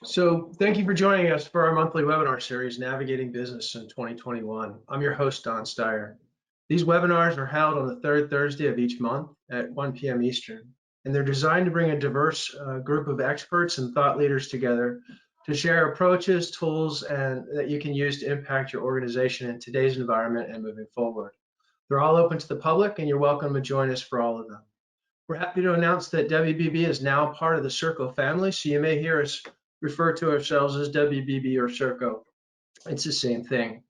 So thank you for joining us for our monthly webinar series, Navigating Business in 2021. I'm your host, Don Steyer. These webinars are held on the third Thursday of each month at 1 p.m. Eastern, and they're designed to bring a diverse group of experts and thought leaders together to share approaches, tools, and that you can use to impact your organization in today's environment and moving forward. They're all open to the public, and you're welcome to join us for all of them. We're happy to announce that WBB is now part of the Circle family, so you may hear us refer to ourselves as WBB or Circle. It's the same thing.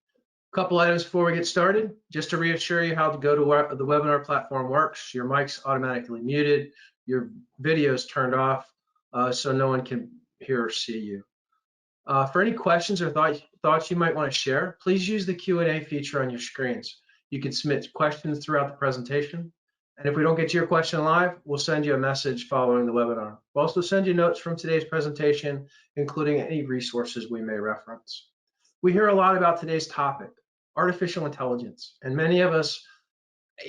A couple items before we get started, just to reassure you how to go to the webinar platform works. Your mic's automatically muted, your video is turned off, so no one can hear or see you. For any questions or thoughts you might want to share, please use the Q&A feature on your screens. You can submit questions throughout the presentation. And if we don't get to your question live, we'll send you a message following the webinar. We'll also send you notes from today's presentation, including any resources we may reference. We hear a lot about today's topic, artificial intelligence, and many of us,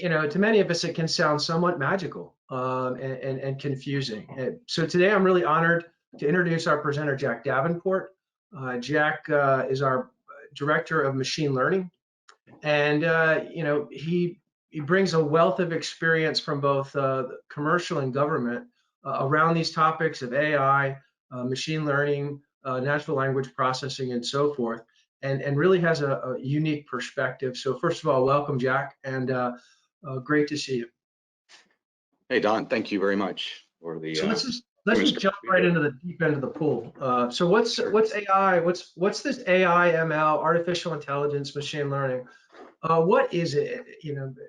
to many of us, it can sound somewhat magical and confusing. So today I'm really honored to introduce our presenter, Jack Davenport. Jack is our Director of Machine Learning, and he brings a wealth of experience from both commercial and government around these topics of AI, machine learning, natural language processing, and so forth, and really has a unique perspective. So first of all, welcome, Jack, and great to see you. Hey, Don, thank you very much for the. So let's just jump right into the deep end of the pool. So what's AI? What's this AI, ML, artificial intelligence, machine learning? What is it?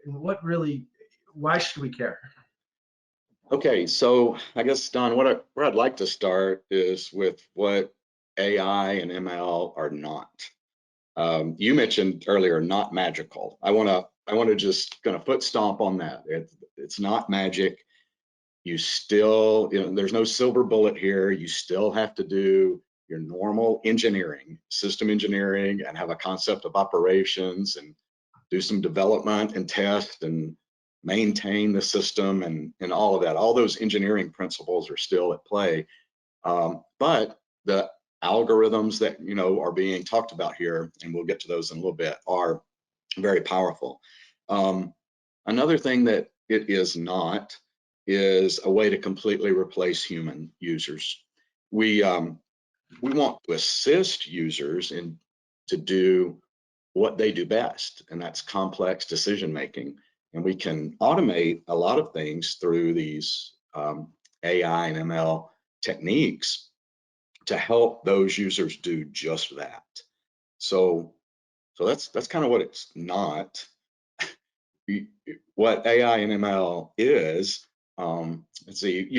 What really? Why should we care? Okay, so I guess, Don, where I'd like to start is with what AI and ML are not. You mentioned earlier, not magical. I want to just kind of foot stomp on that. It's not magic. You still, there's no silver bullet here. You still have to do your normal engineering, system engineering, and have a concept of operations and do some development and test and maintain the system and all of that. All those engineering principles are still at play. But the algorithms that are being talked about here, and we'll get to those in a little bit, are very powerful. Another thing that it is not is a way to completely replace human users. We want to assist users to do what they do best, and that's complex decision making. And we can automate a lot of things through these AI and ML techniques to help those users do just that. So that's kind of what it's not. What AI and ML is, let's see,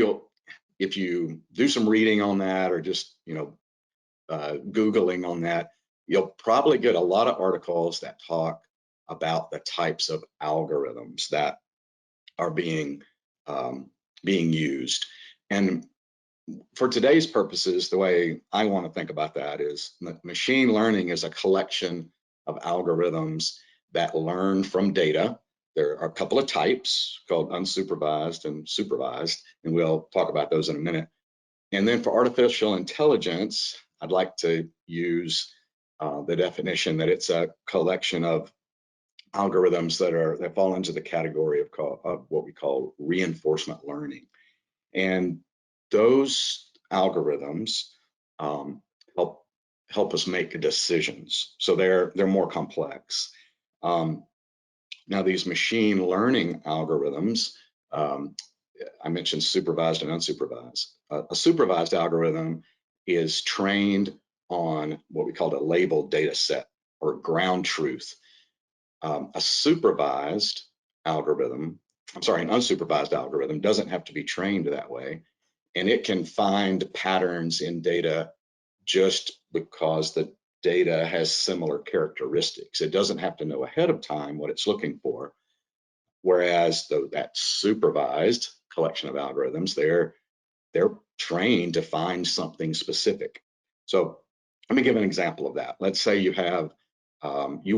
if you do some reading on that or just Googling on that, you'll probably get a lot of articles that talk about the types of algorithms that are being used. And for today's purposes, the way I want to think about that is machine learning is a collection of algorithms that learn from data. There are a couple of types called unsupervised and supervised, and we'll talk about those in a minute. And then for artificial intelligence, I'd like to use the definition that it's a collection of algorithms that fall into the category of what we call reinforcement learning. And those algorithms help us make decisions. So they're more complex. Now these machine learning algorithms, I mentioned supervised and unsupervised. A supervised algorithm is trained on what we call a labeled data set or ground truth. A supervised algorithm, an unsupervised algorithm doesn't have to be trained that way, and it can find patterns in data just because the data has similar characteristics. It doesn't have to know ahead of time what it's looking for. Whereas that supervised collection of algorithms, they're trained to find something specific. So let me give an example of that. Let's say you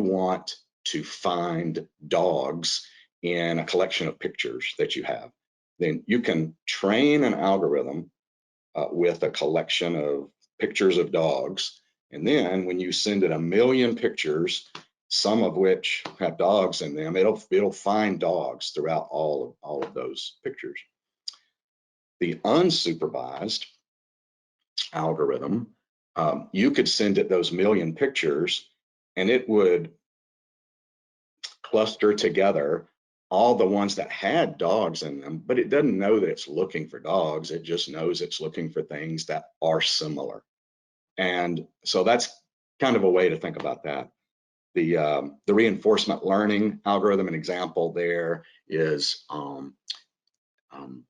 want to find dogs in a collection of pictures that you have. Then you can train an algorithm with a collection of pictures of dogs. And then when you send it 1 million pictures, some of which have dogs in them, it'll find dogs throughout all of those pictures. The unsupervised algorithm, you could send it those 1 million pictures and it would cluster together all the ones that had dogs in them, but it doesn't know that it's looking for dogs. It just knows it's looking for things that are similar. And so that's kind of a way to think about that. The reinforcement learning algorithm, an example there is some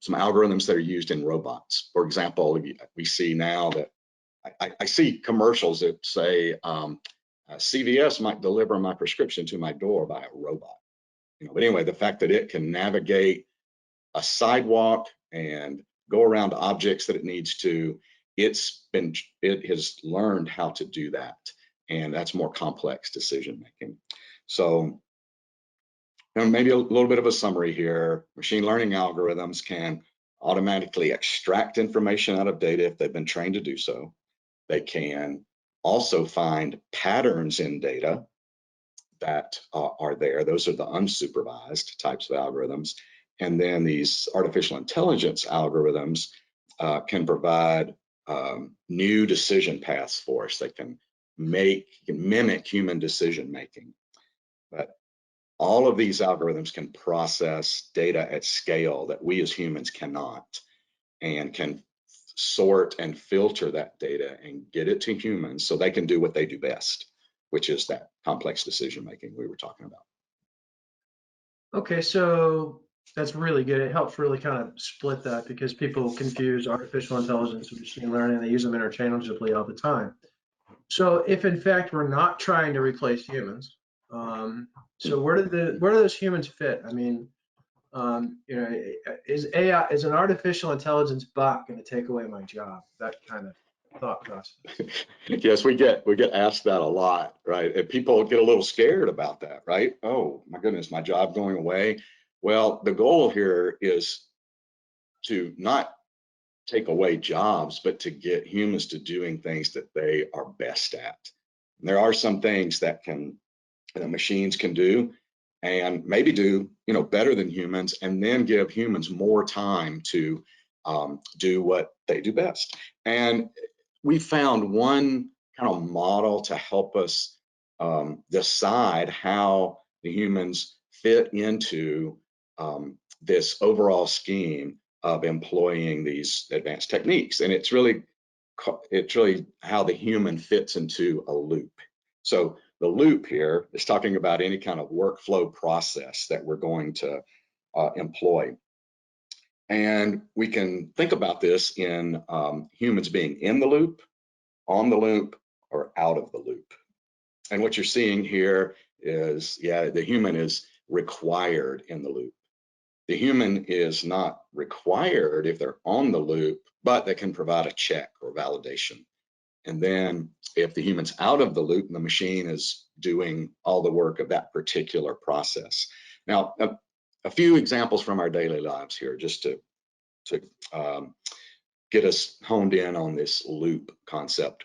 algorithms that are used in robots. For example, we see now that I see commercials that say CVS might deliver my prescription to my door by a robot. But anyway, the fact that it can navigate a sidewalk and go around objects that it needs to, it has learned how to do that, and that's more complex decision making. So maybe a little bit of a summary here. Machine learning algorithms can automatically extract information out of data if they've been trained to do so. They can also find patterns in data that are there. Those are the unsupervised types of algorithms. And then these artificial intelligence algorithms can provide new decision paths for us. They can mimic human decision making. But all of these algorithms can process data at scale that we as humans cannot, and can sort and filter that data and get it to humans so they can do what they do best, which is that complex decision making we were talking about. Okay, so that's really good. It helps really kind of split that, because people confuse artificial intelligence and machine learning. They use them interchangeably all the time. So if in fact we're not trying to replace humans, so where do those humans fit? I mean, is an artificial intelligence bot going to take away my job? That kind of thought process. Yes, we get asked that a lot, right? And people get a little scared about that, right? Oh my goodness, my job going away. Well, the goal here is to not take away jobs, but to get humans to doing things that they are best at. And there are some things that machines can do, and maybe do better than humans, and then give humans more time to do what they do best. And we found one kind of model to help us decide how the humans fit into this overall scheme of employing these advanced techniques. And it's really how the human fits into a loop. So the loop here is talking about any kind of workflow process that we're going to employ. And we can think about this in humans being in the loop, on the loop, or out of the loop. And what you're seeing here is, the human is required in the loop. The human is not required if they're on the loop, but they can provide a check or validation. And then if the human's out of the loop, the machine is doing all the work of that particular process. Now, a few examples from our daily lives here, just to get us honed in on this loop concept.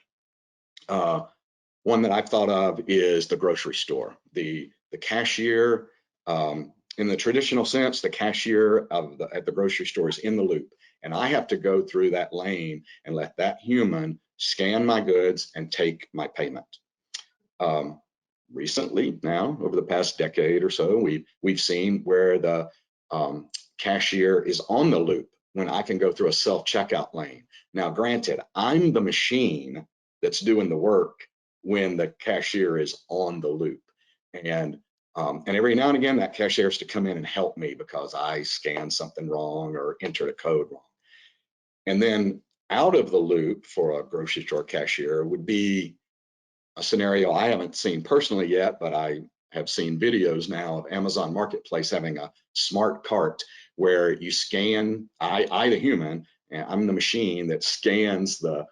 One that I've thought of is the grocery store. The cashier, in the traditional sense, the cashier at the grocery store is in the loop, and I have to go through that lane and let that human scan my goods and take my payment. Recently, now over the past decade or so, we've seen where the cashier is on the loop when I can go through a self-checkout lane. Now, granted, I'm the machine that's doing the work when the cashier is on the loop, and every now and again that cashier has to come in and help me because I scanned something wrong or entered a code wrong. And then out of the loop for a grocery store cashier would be a scenario I haven't seen personally yet, but I have seen videos now of Amazon Marketplace having a smart cart where you scan, I the human, and I'm the machine that scans the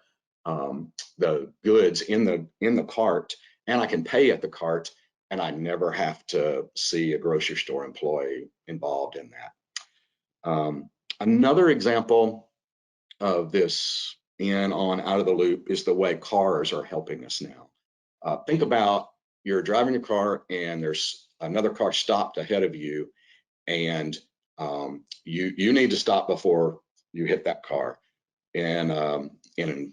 goods in the cart, and I can pay at the cart, and I never have to see a grocery store employee involved in that. Another example of this in on out of the loop is the way cars are helping us now. Think about you're driving your car and there's another car stopped ahead of you, and you need to stop before you hit that car. And in a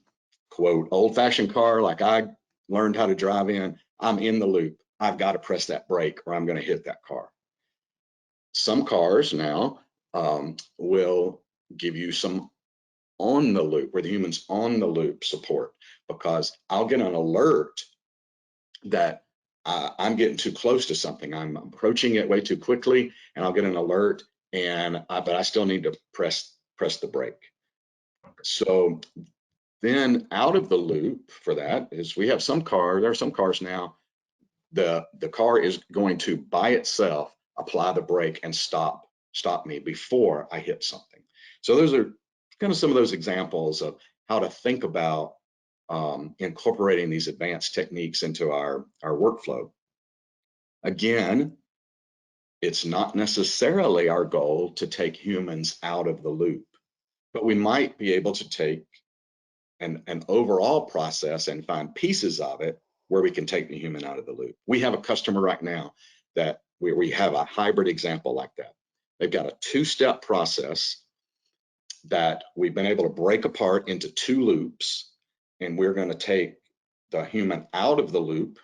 quote old-fashioned car like I learned how to drive in, I'm in the loop. I've got to press that brake or I'm going to hit that car. Some cars now will give you some on the loop, where the human's on the loop support, because I'll get an alert that I'm getting too close to something. I'm approaching it way too quickly, and I'll get an alert, but I still need to press the brake. So then out of the loop for that is there are some cars now, the car is going to by itself apply the brake and stop me before I hit something. So those are kind of some of those examples of how to think about incorporating these advanced techniques into our workflow. Again, it's not necessarily our goal to take humans out of the loop, but we might be able to take an overall process and find pieces of it where we can take the human out of the loop. We have a customer right now that we have a hybrid example like that. They've got a two-step process that we've been able to break apart into two loops, and we're going to take the human out of the loop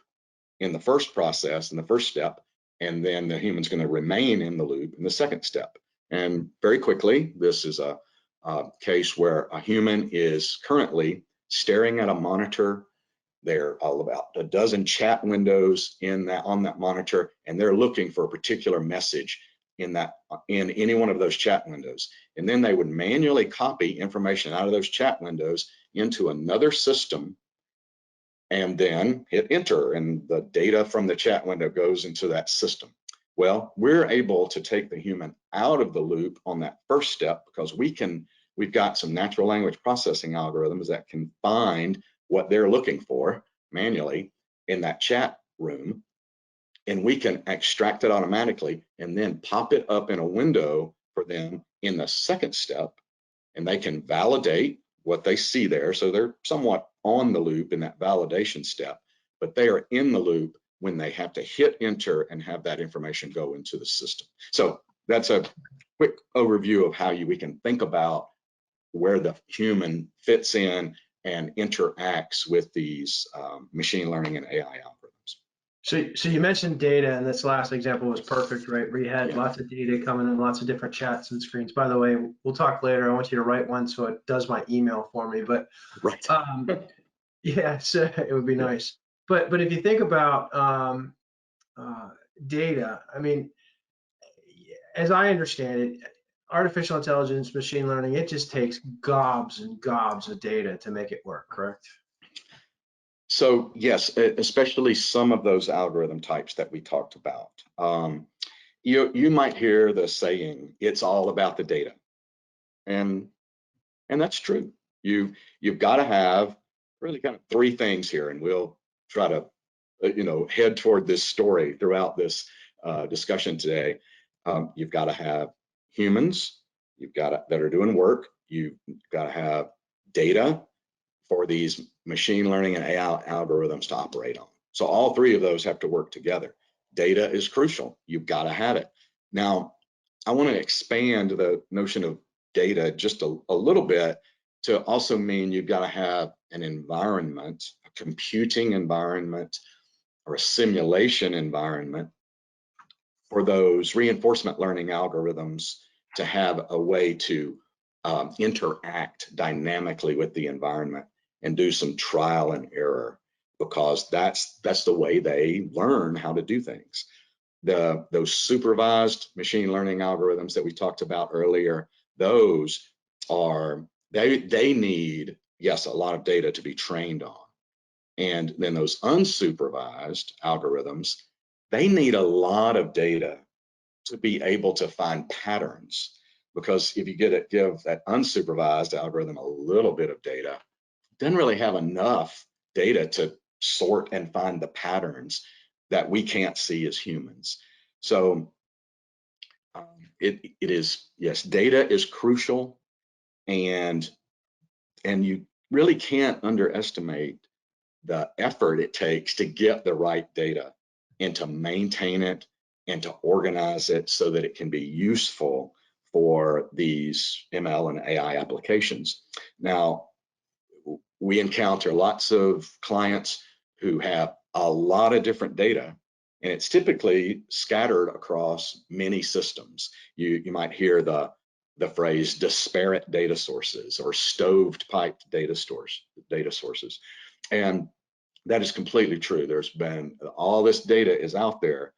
in the first process, in the first step, and then the human's going to remain in the loop in the second step. And very quickly, this is a case where a human is currently staring at a monitor. There are about a dozen chat windows on that monitor, and they're looking for a particular message in any one of those chat windows. And then they would manually copy information out of those chat windows into another system and then hit enter, and the data from the chat window goes into that system. Well, we're able to take the human out of the loop on that first step because we've got some natural language processing algorithms that can find what they're looking for manually in that chat room, and we can extract it automatically and then pop it up in a window for them in the second step, and they can validate what they see there. So they're somewhat on the loop in that validation step, but they are in the loop when they have to hit enter and have that information go into the system. So that's a quick overview of how we can think about where the human fits in and interacts with these machine learning and AI algorithms. So you mentioned data, and this last example was perfect, right? Where you had lots of data coming in, lots of different chats and screens. By the way, we'll talk later. I want you to write one so it does my email for me. But right, yeah, so it would be nice. But if you think about data, I mean, as I understand it, artificial intelligence, machine learning, it just takes gobs and gobs of data to make it work, correct? So yes, especially some of those algorithm types that we talked about. You might hear the saying, "It's all about the data," and that's true. You've got to have really kind of three things here, and we'll try to head toward this story throughout this discussion today. You've got to have humans, that are doing work. You've got to have data for these machine learning and AI algorithms to operate on. So all three of those have to work together. Data is crucial. You've got to have it. Now, I want to expand the notion of data just a little bit to also mean you've got to have an environment, a computing environment, or a simulation environment for those reinforcement learning algorithms to have a way to interact dynamically with the environment and do some trial and error, because that's the way they learn how to do things. Those supervised machine learning algorithms that we talked about earlier, those are they need, yes, a lot of data to be trained on. And then those unsupervised algorithms, they need a lot of data to be able to find patterns, because if you give that unsupervised algorithm a little bit of data, it doesn't really have enough data to sort and find the patterns that we can't see as humans. So it is, yes, data is crucial, and really can't underestimate the effort it takes to get the right data and to maintain it and to organize it so that it can be useful for these ML and AI applications. Now, we encounter lots of clients who have a lot of different data, and it's typically scattered across many systems. You might hear the phrase disparate data sources or stovepiped data sources. And that is completely true. There's been all this data is out there,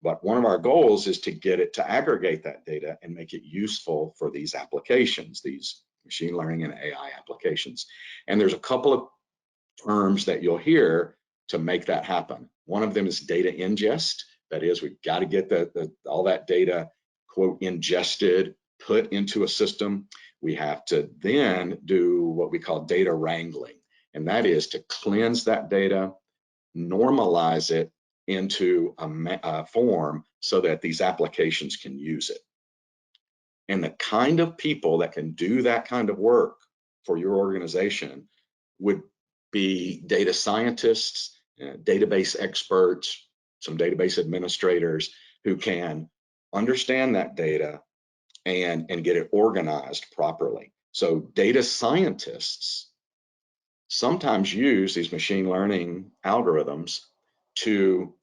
but one of our goals is to get it to aggregate that data and make it useful for these applications, these machine learning and AI applications. And there's a couple of terms that you'll hear to make that happen. One of them is data ingest. That is, we've got to get all that data, quote, ingested, put into a system. We have to then do what we call data wrangling. And that is to cleanse that data, normalize it into a form so that these applications can use it. And the kind of people that can do that kind of work for your organization would be data scientists, database experts, some database administrators who can understand that data and get it organized properly. So data scientists sometimes use these machine learning algorithms to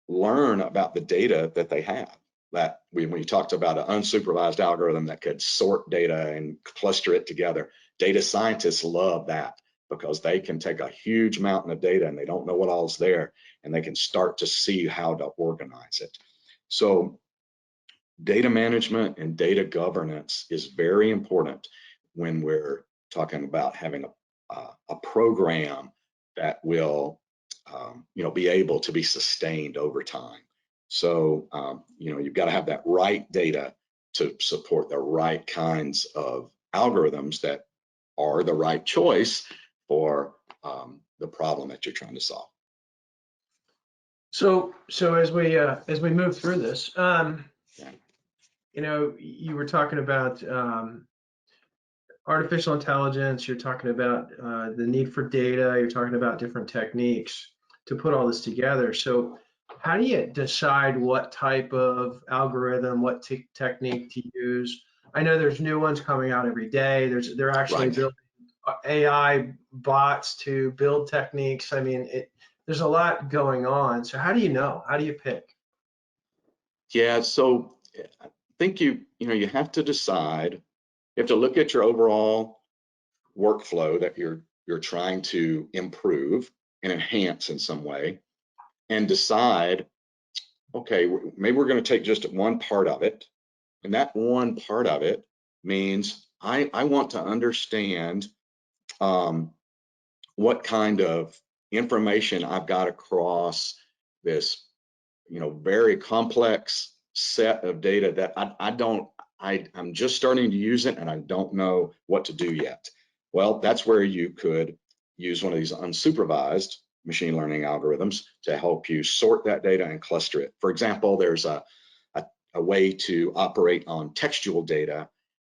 learn about the data that they have. That when we talked about an unsupervised algorithm that could sort data and cluster it together, data scientists love that because they can take a huge mountain of data and they don't know what all's there, and they can start to see how to organize it. So data management and data governance is very important when we're talking about having a program that will be able to be sustained over time. So you've got to have that right data to support the right kinds of algorithms that are the right choice for the problem that you're trying to solve. So as we move through this, you were talking about artificial intelligence, you're talking about the need for data, you're talking about different techniques to put all this together. So how do you decide what type of algorithm, what technique to use? I know there's new ones coming out every day. They're actually building AI bots to build techniques. I mean, there's a lot going on. So how do you know? How do you pick? Yeah, so I think you have to decide. You have to look at your overall workflow that you're trying to improve and enhance in some way, and decide, okay, maybe we're going to take just one part of it, and that one part of it means I want to understand what kind of information I've got across this very complex set of data that I'm just starting to use it and I don't know what to do yet. Well, that's where you could use one of these unsupervised machine learning algorithms to help you sort that data and cluster it. For example, there's a way to operate on textual data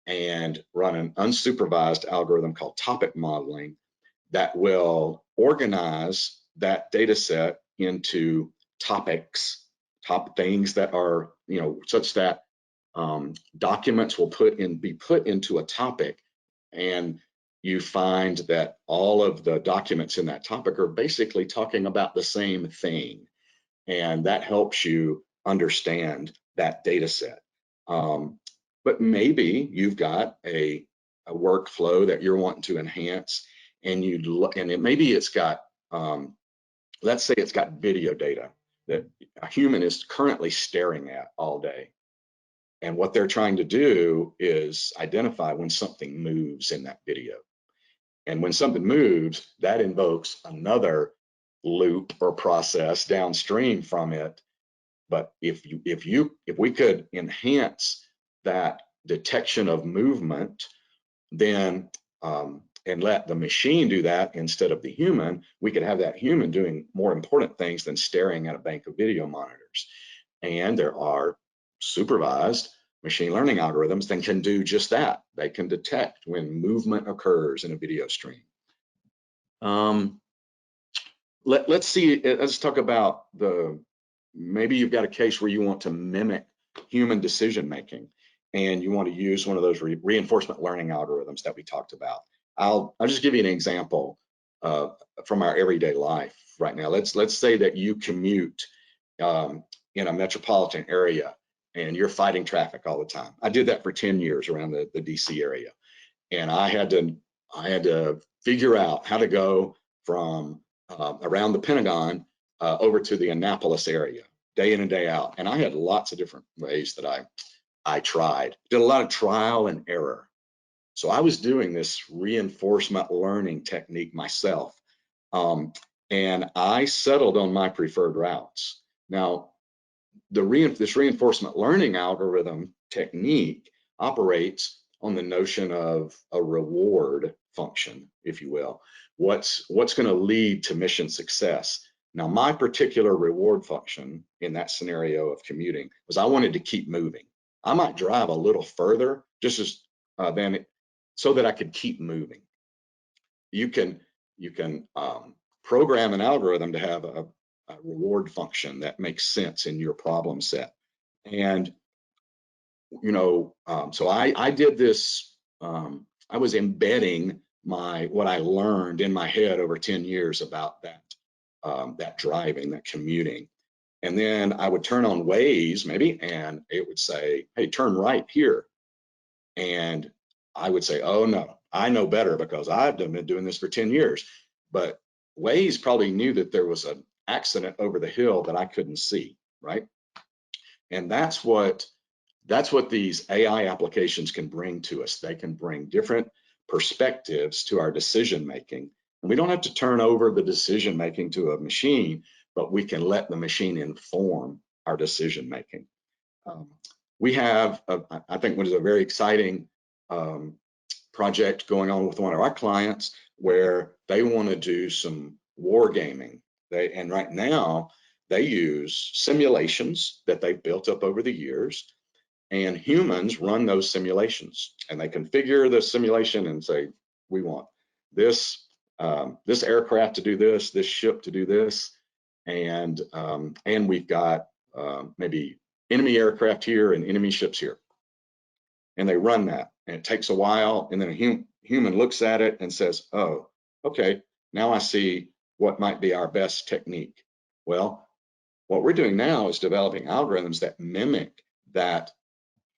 and run an unsupervised algorithm called topic modeling that will organize that data set into topics, top things that are, such that documents will be put into a topic, and you find that all of the documents in that topic are basically talking about the same thing, and that helps you understand that data set. But maybe you've got a workflow that you're wanting to enhance, and maybe it's got, let's say it's got video data that a human is currently staring at all day. And what they're trying to do is identify when something moves in that video. And when something moves, that invokes another loop or process downstream from it. But if we could enhance that detection of movement, then and let the machine do that instead of the human, we could have that human doing more important things than staring at a bank of video monitors. And there are supervised machine learning algorithms that can do just that. They can detect when movement occurs in a video stream. Let's see. Let's talk about maybe you've got a case where you want to mimic human decision making, and you want to use one of those reinforcement learning algorithms that we talked about. I'll just give you an example from our everyday life right now. Let's say that you commute in a metropolitan area and you're fighting traffic all the time. I did that for 10 years around the DC area, and I had to figure out how to go from around the Pentagon over to the Annapolis area day in and day out. And I had lots of different ways that I tried, did a lot of trial and error. So I was doing this reinforcement learning technique myself. And I settled on my preferred routes. Now, this reinforcement learning algorithm technique operates on the notion of a reward function, if you will. What's going to lead to mission success? Now, my particular reward function in that scenario of commuting was I wanted to keep moving. I might drive a little further just as so that I could keep moving. You can program an algorithm to have a reward function that makes sense in your problem set. And so I did this. I was embedding what I learned in my head over 10 years about that driving, that commuting. And then I would turn on Waze maybe, and it would say, hey, turn right here. And I would say, oh no, I know better because I've been doing this for 10 years. But Waze probably knew that there was an accident over the hill that I couldn't see, right? And that's what these AI applications can bring to us. They can bring different perspectives to our decision making. And we don't have to turn over the decision making to a machine, but we can let the machine inform our decision making. We have, I think, what is a very exciting project going on with one of our clients where they want to do some wargaming. And right now, they use simulations that they've built up over the years, and humans run those simulations, and they configure the simulation and say, we want this aircraft to do this ship to do this, and we've got maybe enemy aircraft here and enemy ships here. And they run that, and it takes a while, and then a human looks at it and says, oh, okay, now I see what might be our best technique. Well, what we're doing now is developing algorithms that mimic that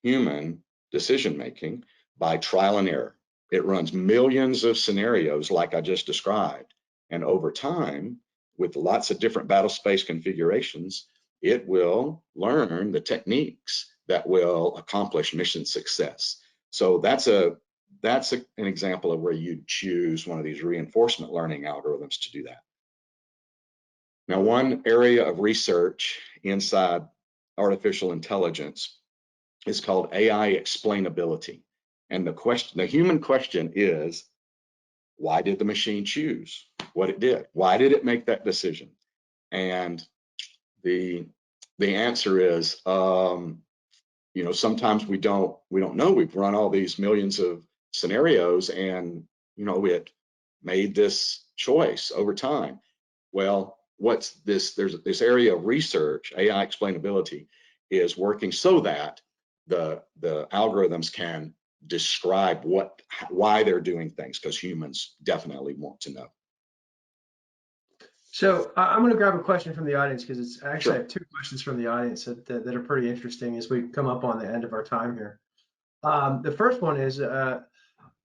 human decision making by trial and error. It runs millions of scenarios like I just described, and over time, with lots of different battle space configurations, it will learn the techniques that will accomplish mission success. So that's an example of where you choose one of these reinforcement learning algorithms to do that. Now, one area of research inside artificial intelligence is called AI explainability. And the human question is, why did the machine choose what it did? Why did it make that decision? And the answer is, sometimes we don't know. We've run all these millions of scenarios, and it made this choice over time. Well, what's this? There's this area of research, AI explainability, is working so that the algorithms can describe why they're doing things, because humans definitely want to know. So I'm going to grab a question from the audience, because it's actually Sure. I have two questions from the audience that are pretty interesting as we come up on the end of our time here. The first one is,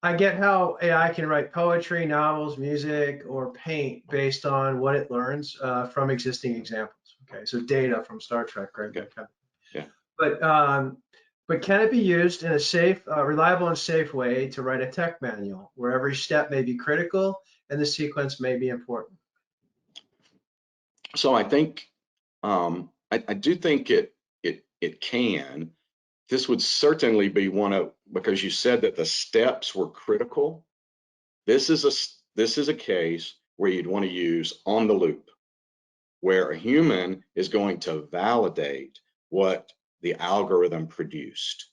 I get how AI can write poetry, novels, music, or paint based on what it learns from existing examples. Okay, so data from Star Trek, right? Okay. Yeah. But can it be used in a safe, reliable and safe way to write a tech manual where every step may be critical and the sequence may be important? So I think I do think it can. This would certainly be because you said that the steps were critical. This is a case where you'd want to use on the loop, where a human is going to validate what the algorithm produced.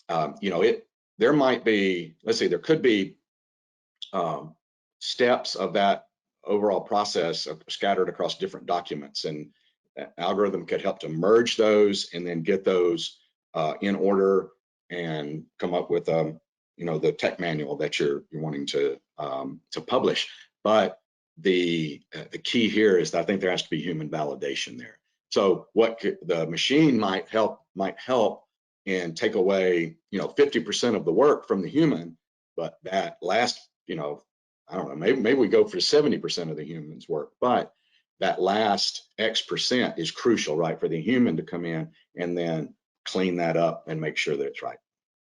There might be, let's say there could be steps of that overall process scattered across different documents, and algorithm could help to merge those and then get those in order and come up with the tech manual that you're wanting to publish. But the key here is that I think there has to be human validation there. So what the machine might help and take away 50% of the work from the human, but that last I don't know, maybe we go for 70% of the human's work, but that last X percent is crucial, right, for the human to come in and then clean that up and make sure that it's right.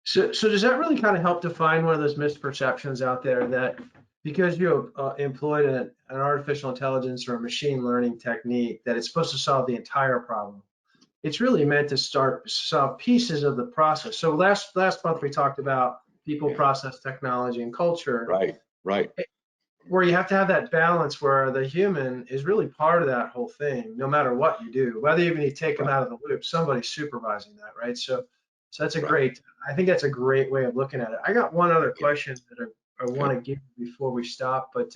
So does that really kind of help define one of those misperceptions out there that because you employed an artificial intelligence or a machine learning technique that it's supposed to solve the entire problem? It's really meant to solve pieces of the process. So last month we talked about people, process, technology, and culture. Right. Where you have to have that balance where the human is really part of that whole thing, no matter what you do, whether even you take them out of the loop, somebody's supervising that, right? So that's I think that's a great way of looking at it. I got one other question that I want to give before we stop, but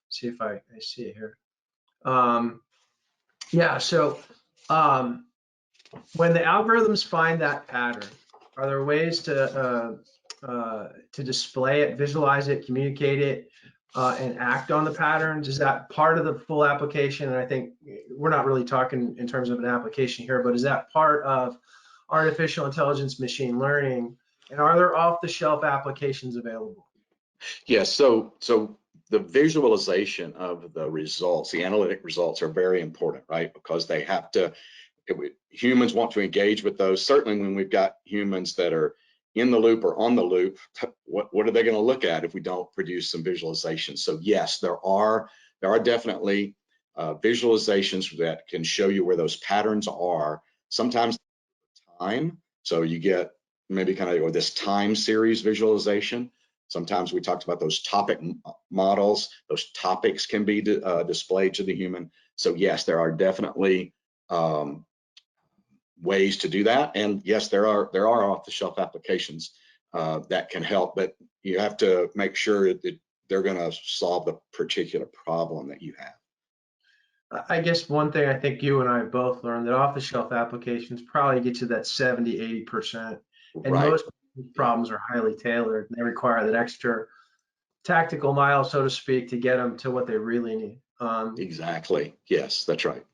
see if I see it here. So when the algorithms find that pattern, are there ways to display it, visualize it, communicate it, and act on the patterns? Is that part of the full application? And I think we're not really talking in terms of an application here, but is that part of artificial intelligence, machine learning? And are there off-the-shelf applications available? Yes. So the visualization of the results, the analytic results, are very important, right? Because they have to. Humans want to engage with those. Certainly, when we've got humans that are in the loop or on the loop, what are they going to look at if we don't produce some visualizations? So yes, there are definitely visualizations that can show you where those patterns are. Sometimes time, so you get maybe kind of this time series visualization. Sometimes we talked about those topic models. Those topics can be displayed to the human. So yes, there are definitely ways to do that, and yes, there are off-the-shelf applications that can help, but you have to make sure that they're going to solve the particular problem that you have. I guess one thing I think you and I both learned that off-the-shelf applications probably get you that 70-80%, and Right. most problems are highly tailored and they require that extra tactical mile, so to speak, to get them to what they really need. Exactly. Yes, that's right.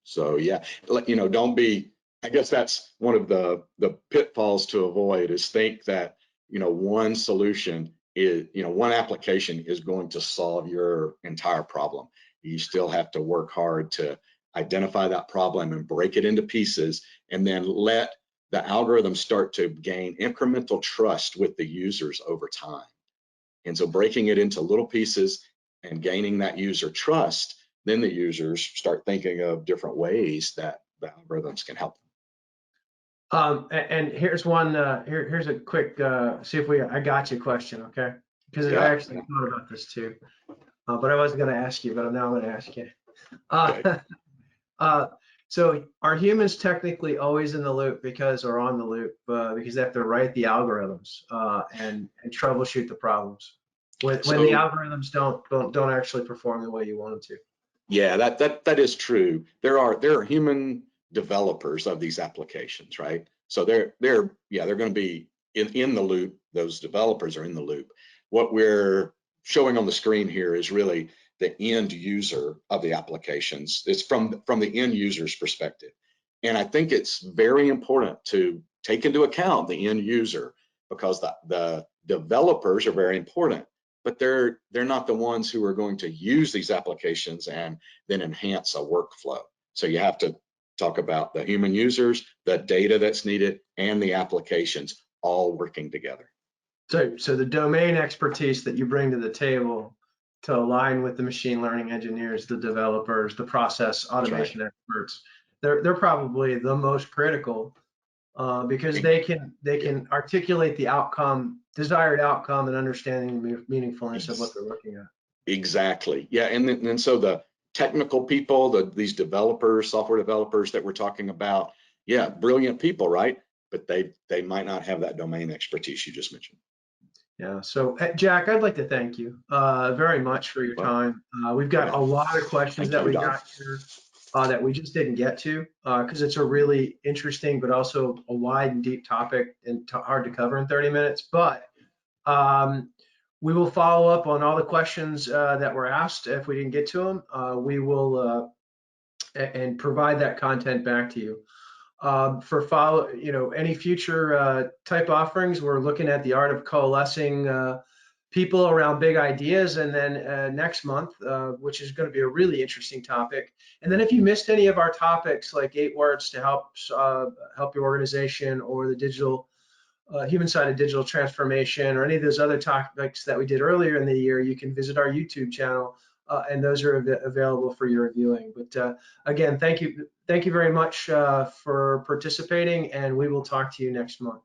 So yeah, don't be. I guess that's one of the pitfalls to avoid, is think that one solution is one application is going to solve your entire problem. You still have to work hard to identify that problem and break it into pieces, and then let the algorithm start to gain incremental trust with the users over time. And so breaking it into little pieces and gaining that user trust, then the users start thinking of different ways that the algorithms can help them. And here's one. Here's a quick see if I got you question, okay? Because I actually thought about this too, but I wasn't going to ask you, but now I'm going to ask you. So are humans technically always in the loop or on the loop because they have to write the algorithms and troubleshoot the problems when the algorithms don't actually perform the way you want them to? Yeah, that is true. There are human developers of these applications, right? So they're going to be in the loop. Those developers are in the loop. What we're showing on the screen here is really the end user of the applications. It's from the end user's perspective. And I think it's very important to take into account the end user, because the developers are very important, but they're not the ones who are going to use these applications and then enhance a workflow. So you have to talk about the human users, the data that's needed, and the applications all working together. So the domain expertise that you bring to the table to align with the machine learning engineers, the developers, the process automation experts, they're probably the most critical because they can articulate the desired outcome, and understanding the meaningfulness of what they're looking at. Exactly. Yeah, and so the technical people, these developers, software developers that we're talking about, yeah, brilliant people, right? But they might not have that domain expertise you just mentioned. Yeah. So Jack, I'd like to thank you very much for your Well, time. We've got yeah, a lot of questions thank that you, we Don. got here that we just didn't get to because it's a really interesting but also a wide and deep topic and hard to cover in 30 minutes. But um, we will follow up on all the questions that were asked. If we didn't get to them, we will and provide that content back to you. For follow, any future type offerings, we're looking at the art of coalescing people around big ideas, and then next month, which is going to be a really interesting topic. And then if you missed any of our topics, like 8 words to help your organization, or the digital human side of digital transformation, or any of those other topics that we did earlier in the year, you can visit our YouTube channel, and those are available for your viewing. But again, thank you very much for participating, and we will talk to you next month.